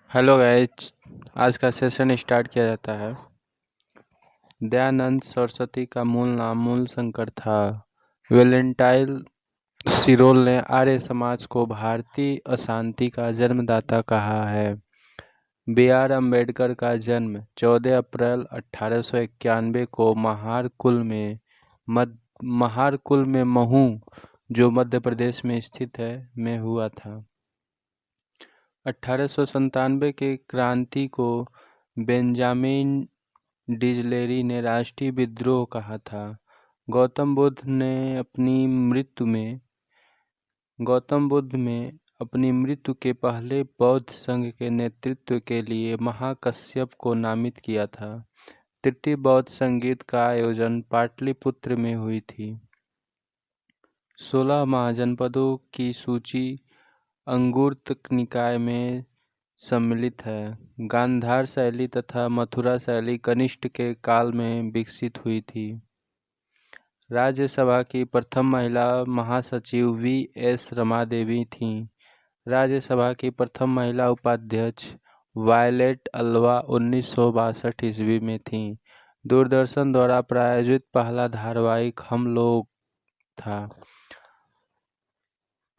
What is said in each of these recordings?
Hello guys. आज का session start किया जाता है। दयानंद सरस्वती का मूल नाम मूलशंकर था। वेलेंटाइन सिरोल ने आर्य समाज को भारतीय अशांति का जन्मदाता कहा है। B.R. अम्बेडकर का जन्म 14 अप्रैल 1891 को महारकुल में महू, जो मध्य प्रदेश में स्थित है, में हुआ था। 1897 के क्रांति को बेंजामिन डिसलेरी ने राष्ट्रीय विद्रोह कहा था। गौतम बुद्ध में अपनी मृत्यु के पहले बौद्ध संघ के नेतृत्व के लिए महाकश्यप को नामित किया था। तृतीय बौद्ध संगीत का आयोजन पाटलिपुत्र में हुई थी। 16 महाजनपदों की सूची अंगुत्तर निकाय में सम्मिलित है। गांधार शैली तथा मथुरा शैली कनिष्क के काल में विकसित हुई थी। राज्यसभा की प्रथम महिला महासचिव V.S. रमादेवी थीं। राज्यसभा की प्रथम महिला उपाध्यक्ष वायलेट अल्वा 1962 ईस्वी में थीं। दूरदर्शन द्वारा प्रायोजित पहला धारावाहिक हम लोग था।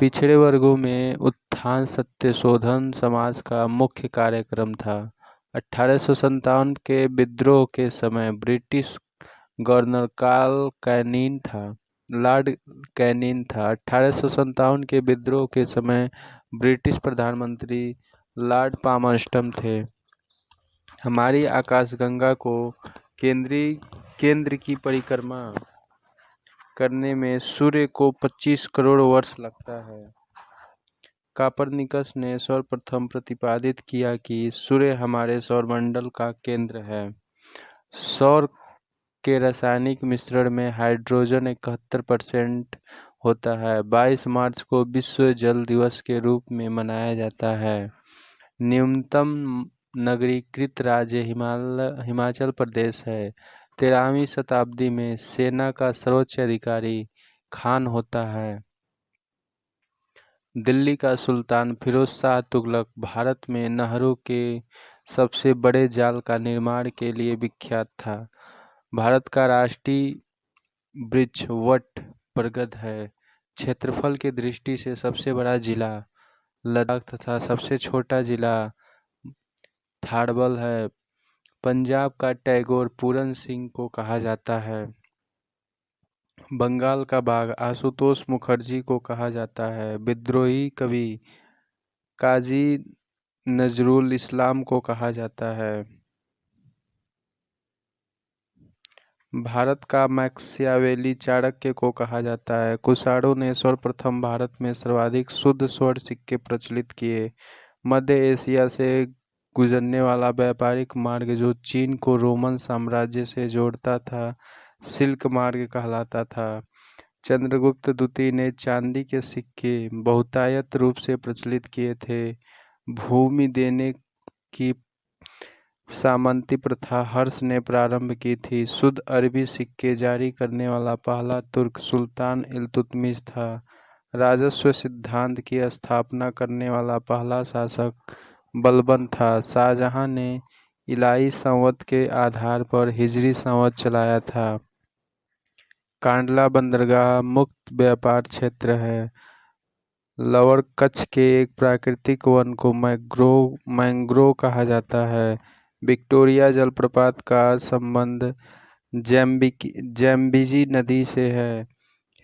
पिछड़े वर्गों में उत्थान सत्यशोधन समाज का मुख्य कार्यक्रम था। 1857 के विद्रोह के समय ब्रिटिश गवर्नर लॉर्ड कैनिंग था। 1857 के विद्रोह के समय ब्रिटिश प्रधानमंत्री लॉर्ड पामर्स्टन थे। हमारी आकाशगंगा को केंद्र की परिक्रमा करने में सूर्य को 25 करोड़ वर्ष लगता है। कोपरनिकस ने सर्वप्रथम प्रतिपादित किया कि सूर्य हमारे सौरमंडल का केंद्र है। सौर के रासायनिक मिश्रण में हाइड्रोजन 71% होता है। 22 मार्च को विश्व जल दिवस के रूप में मनाया जाता है। न्यूनतम नगरीकृत राज्य हिमाचल प्रदेश है। 13वीं शताब्दी में सेना का सर्वोच्च अधिकारी खान होता है। दिल्ली का सुल्तान फिरोज शाह तुगलक भारत में नहरों के सबसे बड़े जाल का निर्माण के लिए विख्यात था। भारत का राष्ट्रीय वृक्ष वट बरगद है। क्षेत्रफल की दृष्टि से सबसे बड़ा जिला लद्दाख तथा सबसे छोटा जिला थारबल है। पंजाब का टैगोर पूरन सिंह को कहा जाता है। बंगाल का बाघ आशुतोष मुखर्जी को कहा जाता है। विद्रोही कवि काजी नजरुल इस्लाम को कहा जाता है। भारत का मैकियावेली चाणक्य को कहा जाता है। कुशाणों ने सर्वप्रथम भारत में सर्वाधिक शुद्ध स्वर्ण सिक्के प्रचलित किए। मध्य एशिया से गुजरने वाला व्यापारिक मार्ग जो चीन को रोमन साम्राज्य से जोड़ता था, सिल्क मार्ग कहलाता था। चंद्रगुप्त द्वितीय ने चांदी के सिक्के बहुतायत रूप से प्रचलित किए थे। भूमि देने की सामंती प्रथा हर्ष ने प्रारंभ की थी। शुद्ध अरबी सिक्के जारी करने वाला पहला तुर्क सुल्तान इल्तुतमिश था। राजस्व सिद्धांत की स्थापना करने वाला पहला शासक बलबन था। शाहजहां ने इलाही संवत के आधार पर हिजरी संवत चलाया था। कांडला बंदरगाह मुक्त व्यापार क्षेत्र है। लोअर कच्छ के एक प्राकृतिक वन को मैंग्रोव कहा जाता है। विक्टोरिया जलप्रपात का संबंध जैम्बेजी नदी से है।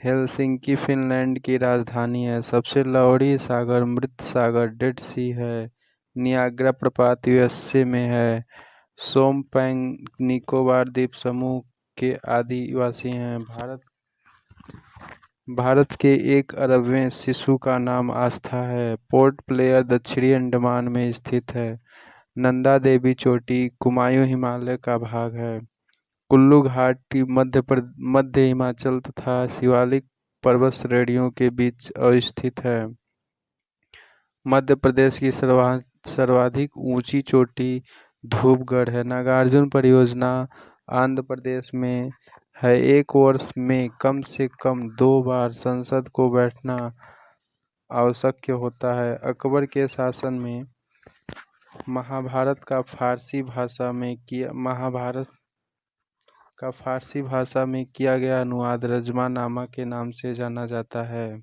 हेलसिंकी फिनलैंड की राजधानी है। सबसे लवणीय सागर मृत सागर डेड सी है। नियाग्रा प्रपात USA में है। सोमपेंग निकोबार द्वीप समूह के आदिवासी हैं। भारत के 1 अरबवें शिशु का नाम आस्था है। पोर्ट ब्लेयर दक्षिणी अंडमान में स्थित है। नंदा देवी चोटी कुमायूं हिमालय का भाग है। कुल्लू घाटी मध्य हिमाचल तथा शिवालिक पर्वत श्रेणियों के बीच अवस्थित है। मध्य प्रदेश की सर्वाधिक ऊंची चोटी धूपगढ़ है। नागार्जुन परियोजना आंध्र प्रदेश में है। एक वर्ष में कम से कम 2 बार संसद को बैठना आवश्यक होता है। अकबर के शासन में महाभारत का फारसी भाषा में किया गया अनुवाद रजमानामा के नाम से जाना जाता है।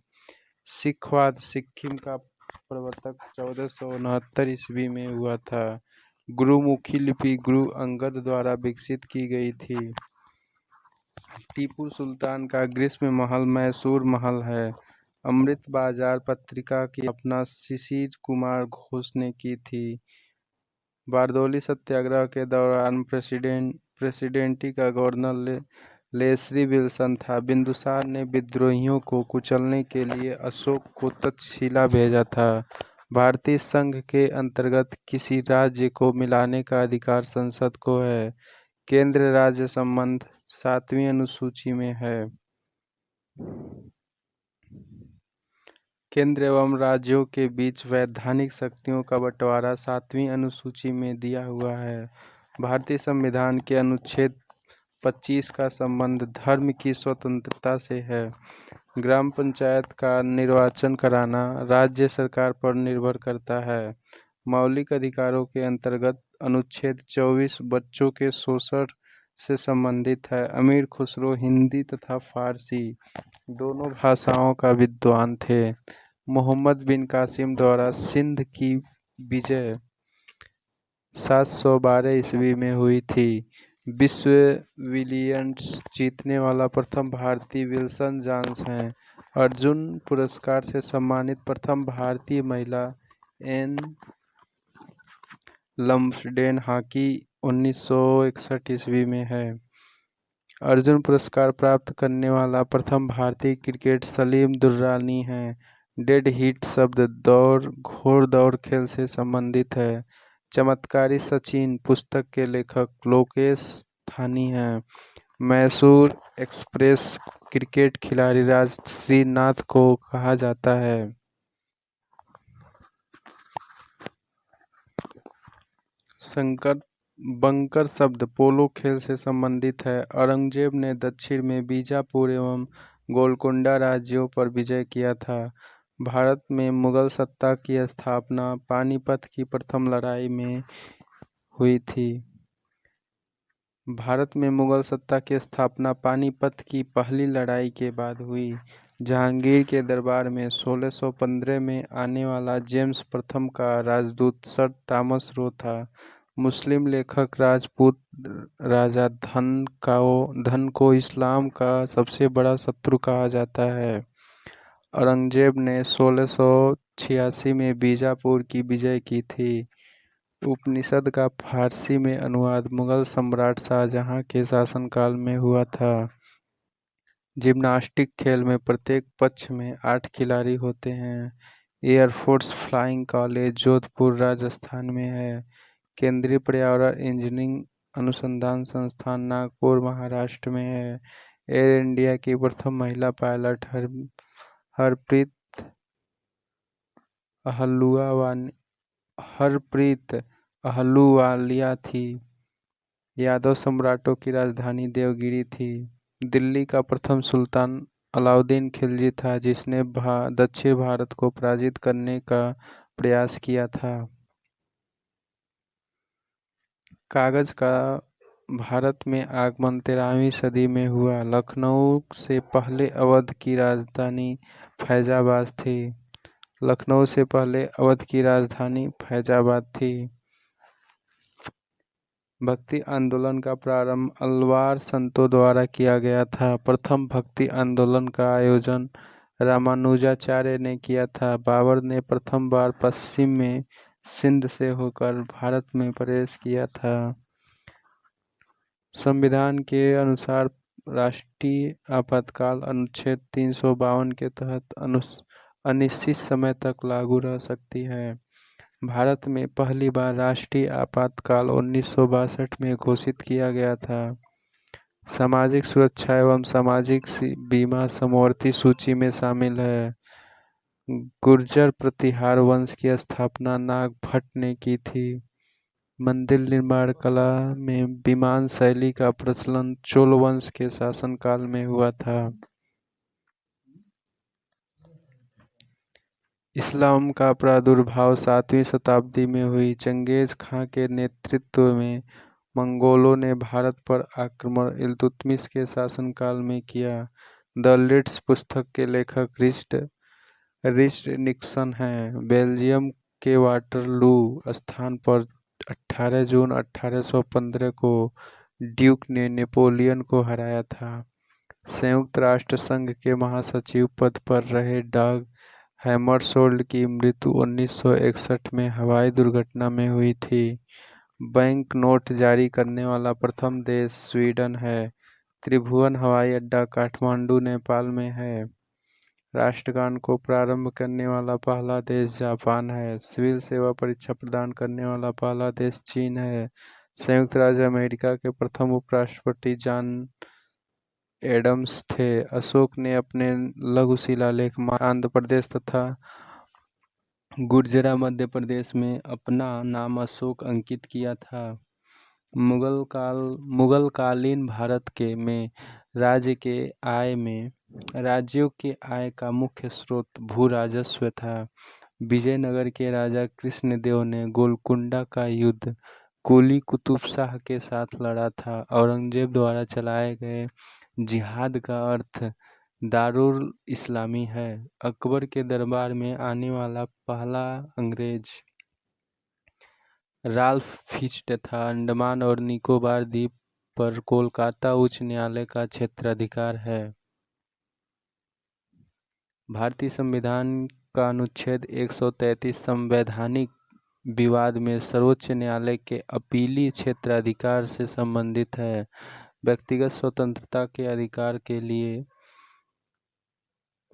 सिखवाद सिक्किम का प्रवर्तक 1469 ईस्वी में हुआ था। गुरुमुखी लिपि गुरु अंगद द्वारा विकसित की गई थी। टीपू सुल्तान का ग्रीष्म महल मैसूर महल है। अमृत बाजार पत्रिका की स्थापना शिशिर कुमार घोष ने की थी। बारदौली सत्याग्रह के दौरान प्रेसिडेंटी का गवर्नर लेस्ली विल्सन था। बिंदुसार ने विद्रोहियों को कुचलने के लिए अशोक को तक्षशिला भेजा था। भारतीय संघ के अंतर्गत किसी राज्य को मिलाने का अधिकार संसद को है। केंद्र राज्य संबंध 7वीं अनुसूची में है। केंद्र एवं राज्यों के बीच वैधानिक शक्तियों का बंटवारा 7वीं अनुसूची में दिया हुआ है। भारतीय संविधान के अनुच्छेद 25 का संबंध धर्म की स्वतंत्रता से है। ग्राम पंचायत का निर्वाचन कराना राज्य सरकार पर निर्भर करता है। मौलिक अधिकारों के अंतर्गत अनुच्छेद 24 बच्चों के शोषण से संबंधित है। अमीर खुसरो हिंदी तथा फारसी दोनों भाषाओं का विद्वान थे। मोहम्मद बिन कासिम द्वारा सिंध की विजय 712 ईस्वी में हुई थी। विश्व विलियर्ड्स जीतने वाला प्रथम भारतीय विल्सन जॉन्स हैं। अर्जुन पुरस्कार से सम्मानित प्रथम भारतीय महिला एन लम्सडेन हॉकी 1961 ईस्वी में है। अर्जुन पुरस्कार प्राप्त करने वाला प्रथम भारतीय क्रिकेट सलीम दुर्रानी हैं। डेड हीट शब्द घोड़ दौड़ खेल से संबंधित है। चमत्कारी सचिन पुस्तक के लेखक लोकेश थानी हैं। मैसूर एक्सप्रेस क्रिकेट खिलाड़ी राजश्री नाथ को कहा जाता है। बंकर शब्द पोलो खेल से संबंधित है। औरंगजेब ने दक्षिण में बीजापुर एवं गोलकुंडा राज्यों पर विजय किया था। भारत में मुगल सत्ता की स्थापना पानीपत की प्रथम लड़ाई में हुई थी। भारत में मुगल सत्ता की स्थापना पानीपत की पहली लड़ाई के बाद हुई। जहांगीर के दरबार में 1615 में आने वाला जेम्स प्रथम का राजदूत सर थॉमस रो था। मुस्लिम लेखक राजपूत राजा धन को इस्लाम का सबसे बड़ा शत्रु कहा जाता है। औरंगजेब ने 1686 में बीजापुर की विजय की थी। उपनिषद का फारसी में अनुवाद मुगल सम्राट शाहजहां के शासनकाल में हुआ था। जिम्नास्टिक खेल में प्रत्येक पक्ष में 8 खिलाड़ी होते हैं। Air force flying college Jodhpur Rajasthan में है। केंद्रीय पर्यावरण इंजीनियरिंग अनुसंधान संस्थान नागपुर महाराष्ट्र में है। एयर इंडिया की प्रथम महिला पायलट हरप्रीत अहलूवालिया थी। यादव सम्राटों की राजधानी देवगिरी थी। दिल्ली का प्रथम सुल्तान अलाउद्दीन खिलजी था, जिसने दक्षिण भारत को पराजित करने का प्रयास किया था। कागज का भारत में आगमन 13वीं सदी में हुआ। लखनऊ से पहले अवध की राजधानी फैजाबाद थी। लखनऊ से पहले अवध की राजधानी फैजाबाद थी। भक्ति आंदोलन का प्रारंभ अलवार संतों द्वारा किया गया था। प्रथम भक्ति आंदोलन का आयोजन रामानुजाचार्य ने किया था। बाबर ने प्रथम बार पश्चिम में सिंध से होकर भारत में प्रवेश किया था। संविधान के अनुसार राष्ट्रीय आपातकाल अनुच्छेद 352 के तहत अनिश्चित समय तक लागू रह सकती है। भारत में पहली बार राष्ट्रीय आपातकाल 1962 में घोषित किया गया था। सामाजिक सुरक्षा एवं सामाजिक बीमा समवर्ती सूची में शामिल है। गुर्जर प्रतिहार वंश की स्थापना नागभट्ट ने की थी। मंदिर निर्माण कला में विमान शैली का प्रचलन चोल वंश के शासनकाल में हुआ था। इस्लाम का प्रादुर्भाव 7वीं शताब्दी में हुई। चंगेज खां के नेतृत्व में मंगोलों ने भारत पर आक्रमण इल्तुतमिश के शासनकाल में किया। द लिड्स पुस्तक के लेखक रिचर्ड निक्सन हैं। बेल्जियम के वाटरलू स्थान पर 18 जून 1815 को ड्यूक ने नेपोलियन को हराया था। संयुक्त राष्ट्र संघ के महासचिव पद पर रहे डॉग हैमरशोल्ड की मृत्यु 1961 में हवाई दुर्घटना में हुई थी। बैंक नोट जारी करने वाला प्रथम देश स्वीडन है। त्रिभुवन हवाई अड्डा काठमांडू नेपाल में है। राष्ट्रगान को प्रारंभ करने वाला पहला देश जापान है। सिविल सेवा परीक्षा प्रदान करने वाला पहला देश चीन है। संयुक्त राज्य अमेरिका के प्रथम उपराष्ट्रपति जॉन एडम्स थे। अशोक ने अपने लघु शिलालेख आंध्र प्रदेश तथा गुर्जरा मध्य प्रदेश में अपना नाम अशोक अंकित किया था। मुगलकालीन भारत के में राज्यों के आय का मुख्य स्रोत भू राजस्व था। विजयनगर के राजा कृष्णदेव ने गोलकुंडा का युद्ध कुली कुतुब शाह के साथ लड़ा था। औरंगजेब द्वारा चलाए गए जिहाद का अर्थ दारुल इस्लामी है। अकबर के दरबार में आने वाला पहला अंग्रेज राल्फ फिच था। अंडमान और निकोबार द्वीप पर कोलकाता उच्च न्यायालय का क्षेत्राधिकार है। भारतीय संविधान का अनुच्छेद 133 संवैधानिक विवाद में सर्वोच्च न्यायालय के अपीली क्षेत्राधिकार से संबंधित है। व्यक्तिगत स्वतंत्रता के अधिकार के लिए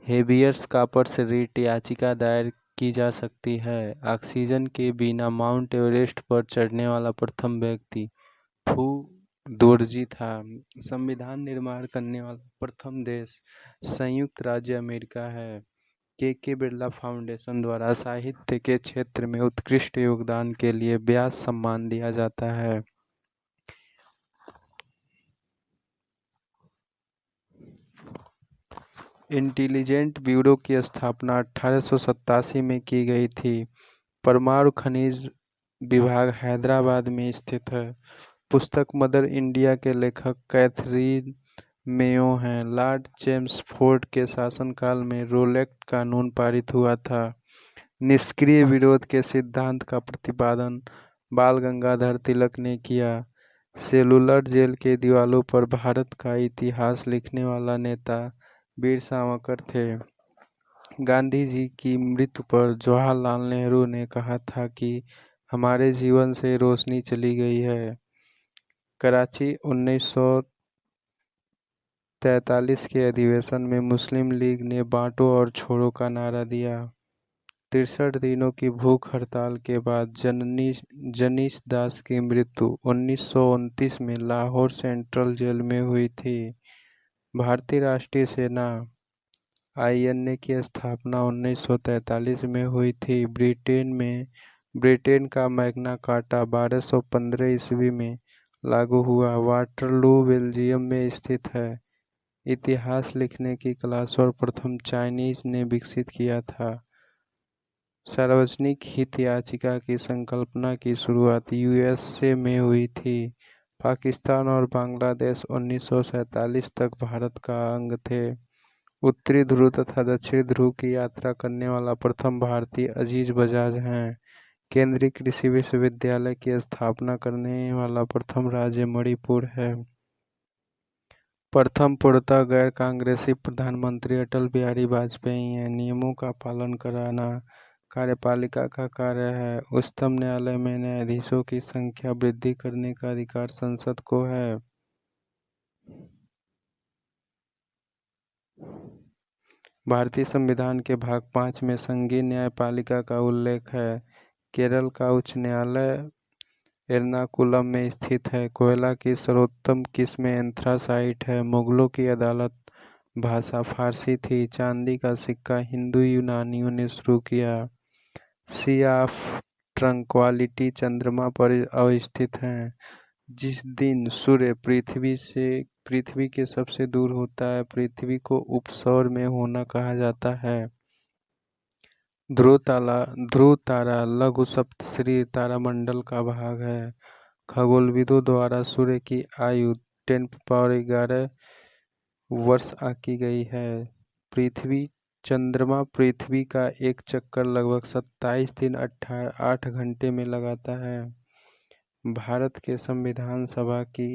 हेबियस कॉर्पस रिट याचिका दायर की जा सकती है। ऑक्सीजन के बिना माउंट एवरेस्ट पर चढ़ने वाला प्रथम व्यक्ति फू दोरजी था। संविधान निर्माण करने वाला प्रथम देश संयुक्त राज्य अमेरिका है। के बिरला फाउंडेशन द्वारा साहित्य के क्षेत्र में उत्कृष्ट योगदान के लिए व्यास सम्मान दिया जाता है। इंटेलिजेंट ब्यूरो की स्थापना 1887 में की गई थी। परमाणु खनिज विभाग हैदराबाद में स्थित है। पुस्तक मदर इंडिया के लेखक कैथरीन मेयो हैं। लॉर्ड चेम्सफोर्ड के शासनकाल में रोलेक्ट कानून पारित हुआ था। निष्क्रिय विरोध के सिद्धांत का प्रतिपादन बाल गंगाधर तिलक ने किया। सेलुलर जेल के दीवारों पर भारत का इतिहास लिखने वाला नेता वीर सावरकर थे। गांधी जी की मृत्यु पर जवाहरलाल नेहरू ने कहा था कि हमारे जीवन से रोशनी चली गई है। कराची 1943 के अधिवेशन में मुस्लिम लीग ने बांटो और छोड़ो का नारा दिया। 63 दिनों की भूख हड़ताल के बाद जनीश दास की मृत्यु 1929 में लाहौर सेंट्रल जेल में हुई थी। भारतीय राष्ट्रीय सेना आईएनए की स्थापना 1943 में हुई थी। ब्रिटेन का मैग्ना कार्टा 1215 ईस्वी में लागू हुआ। वाटरलू बेल्जियम में स्थित है। इतिहास लिखने की कला सर्वप्रथम चाइनीज ने विकसित किया था। सार्वजनिक हित याचिका की संकल्पना की शुरुआत यूएसए में हुई थी। पाकिस्तान और बांग्लादेश 1947 तक भारत का अंग थे। उत्तरी ध्रुव तथा दक्षिणी ध्रुव की यात्रा करने वाला प्रथम भारतीय अजीज बजाज हैं। केंद्रीय कृषि विश्वविद्यालय की स्थापना करने वाला प्रथम राज्य मणिपुर है। प्रथम पूर्णतः गैर कांग्रेसी प्रधानमंत्री अटल बिहारी वाजपेयी हैं। नियमों का पालन कराना कार्यपालिका का कार्य है। उच्चतम न्यायालय में न्यायाधीशों की संख्या वृद्धि करने का अधिकार संसद को है। भारतीय संविधान के भाग 5 में संघीय न्यायपालिका का उल्लेख है। केरल का उच्च न्यायालय एर्नाकुलम में स्थित है। कोयला की सर्वोत्तम किस्म एंथ्रासाइट है। मुगलों की अदालत भाषा फारसी थी। चांदी का सिक्का हिंदू यूनानियों ने शुरू किया। सी ऑफ ट्रंक्वालिटी चंद्रमा पर अवस्थित है। जिस दिन सूर्य पृथ्वी के सबसे दूर होता है, पृथ्वी को उपसौर में होना कहा जाता है। ध्रुव तारा लघु सप्तर्षि तारामंडल का भाग है। खगोलविदों द्वारा सूर्य की आयु 10⁻11 वर्ष आंकी गई है। पृथ्वी चंद्रमा पृथ्वी का एक चक्कर लगभग 27 दिन 8 घंटे में लगाता है। भारत के संविधान सभा की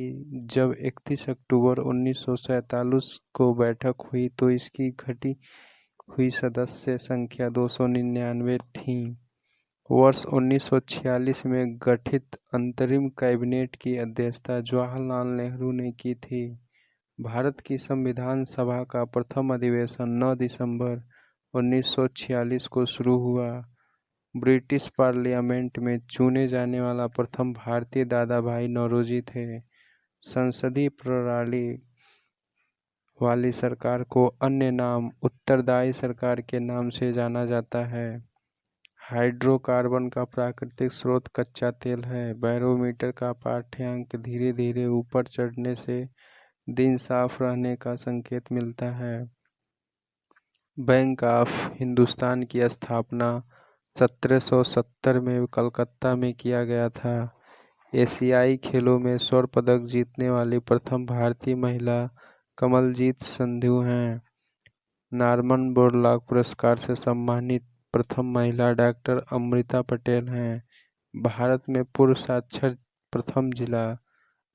जब 31 अक्टूबर 1947 को बैठक हुई तो इसकी घटी हुई सदस्य संख्या 299 थी। वर्ष 1946 में गठित अंतरिम कैबिनेट की अध्यक्षता जवाहरलाल नेहरू ने की थी। भारत की संविधान सभा का प्रथम अधिवेशन 9 दिसंबर 1946 को शुरू हुआ। ब्रिटिश पार्लियामेंट में चुने जाने वाला प्रथम भारतीय दादा भाई नौरोजी थे। संसदीय प्रणाली वाली सरकार को अन्य नाम उत्तरदायी सरकार के नाम से जाना जाता है। हाइड्रोकार्बन का प्राकृतिक स्रोत कच्चा तेल है। बैरोमीटर का पाठ्यांक धीरे धीरे ऊपर चढ़ने से दिन साफ रहने का संकेत मिलता है। बैंक ऑफ हिंदुस्तान की स्थापना 1770 में कलकत्ता में किया गया था। एशियाई खेलों में स्वर्ण पदक जीतने वाली प्रथम भारतीय महिला कमलजीत संधू हैं। नॉर्मन बोरलॉग पुरस्कार से सम्मानित प्रथम महिला डॉक्टर अमृता पटेल हैं। भारत में पूर्व साक्षर प्रथम जिला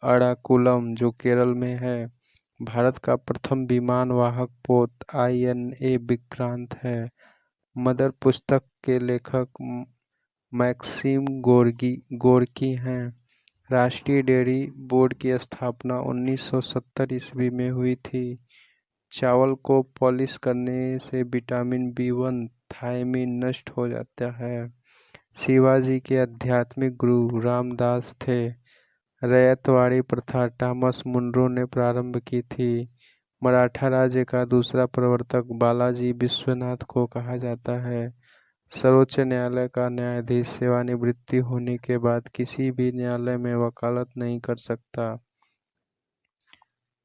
अराकुलम जो केरल में है। भारत का प्रथम विमान वाहक पोत INA विक्रांत है। मदर पुस्तक के लेखक मैक्सिम गोर्की हैं। राष्ट्रीय डेयरी बोर्ड की स्थापना 1970 ईस्वी में हुई थी। चावल को पॉलिश करने से विटामिन B1 थायमीन नष्ट हो जाता है। शिवाजी के आध्यात्मिक गुरु रामदास थे। रैयतवाड़ी प्रथा टॉमस मुनरो ने प्रारंभ की थी। मराठा राज्य का दूसरा प्रवर्तक बालाजी विश्वनाथ को कहा जाता है। सर्वोच्च न्यायालय का न्यायाधीश सेवानिवृत्ति होने के बाद किसी भी न्यायालय में वकालत नहीं कर सकता।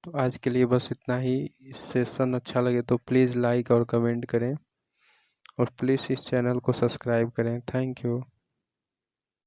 तो आज के लिए बस इतना ही। सेशन अच्छा लगे तो प्लीज़ लाइक और कमेंट करें और प्लीज़ इस चैनल को सब्सक्राइब करें। Thank you.